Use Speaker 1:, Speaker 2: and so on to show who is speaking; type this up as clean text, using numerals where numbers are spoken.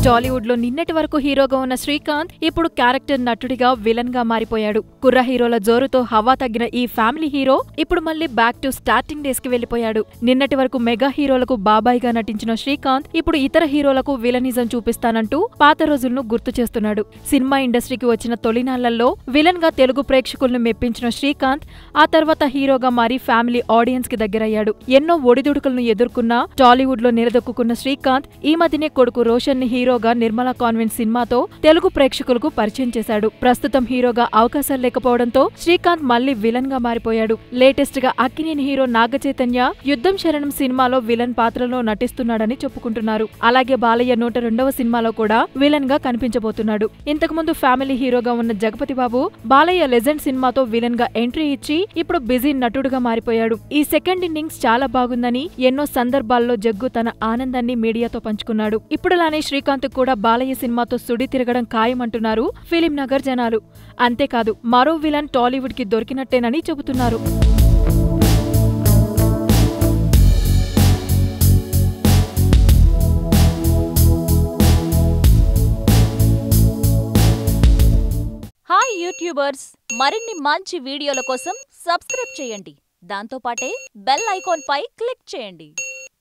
Speaker 1: టాలీవుడ్ లో నిన్నటి వరకు హీరోగా ఉన్న శ్రీకాంత్ ఇప్పుడు క్యారెక్టర్ నటుడిగా విలన్ గా మారిపోయాడు. కుర్ర హీరోల జోరుతో హవా తగ్గిన ఈ ఫ్యామిలీ హీరో ఇప్పుడు మళ్లీ బ్యాక్ టు స్టార్టింగ్ డేస్ కి వెళ్లిపోయాడు. నిన్నటి వరకు మెగా హీరోలకు బాబాయ్ గా నటించిన శ్రీకాంత్ ఇప్పుడు ఇతర హీరోలకు విలనిజం చూపిస్తానంటూ పాత రోజులను గుర్తు చేస్తున్నాడు. సినిమా ఇండస్ట్రీకి వచ్చిన తొలినాళ్లలో విలన్ గా తెలుగు ప్రేక్షకులను మెప్పించిన శ్రీకాంత్ ఆ తర్వాత హీరోగా మారి ఫ్యామిలీ ఆడియన్స్ కి దగ్గరయ్యాడు. ఎన్నో ఒడిదుడుకులను ఎదుర్కొన్న టాలీవుడ్ లో నిలదొక్కున్న శ్రీకాంత్ ఈ మధ్యనే కొడుకు రోషన్ ని హీరోగా నిర్మలా కాన్వెంట్ సినిమాతో తెలుగు ప్రేక్షకులకు పరిచయం చేశాడు. ప్రస్తుతం హీరోగా అవకాశాలు లేకపోవడంతో శ్రీకాంత్ మళ్లీ విలన్ గా మారిపోయాడు. లేటెస్ట్ గా అక్కినేని హీరో నాగచైతన్య యుద్ధం శరణం సినిమాలో విలన్ పాత్రలో నటిస్తున్నాడని చెప్పుకుంటున్నారు. అలాగే బాలయ్య 102వ సినిమాలో కూడా విలన్ గా కనిపించబోతున్నాడు. ఇంతకుముందు ఫ్యామిలీ హీరోగా ఉన్న జగపతి బాబు బాలయ్య లెజెండ్ సినిమాతో విలన్ గా ఎంట్రీ ఇచ్చి ఇప్పుడు బిజీ నటుడుగా మారిపోయాడు. ఈ సెకండ్ ఇన్నింగ్స్ చాలా బాగుందని ఎన్నో సందర్భాల్లో జగ్గు తన ఆనందాన్ని మీడియాతో పంచుకున్నాడు. ఇప్పుడులానే శ్రీకాంత్ కూడా బాలయ్య సినిమాతో సుడి తిరగడం ఖాయమంటున్నారు ఫిలిం నగర్ జనాలు. అంతేకాదు మరో విలన్ టాలీవుడ్ కి దొరికినట్టేనని చెబుతున్నారు.
Speaker 2: హాయ్ యూట్యూబర్స్, మరిన్ని మంచి వీడియోల కోసం సబ్స్క్రైబ్ చేయండి. దాంతోపాటే బెల్ ఐకాన్ పై క్లిక్ చేయండి.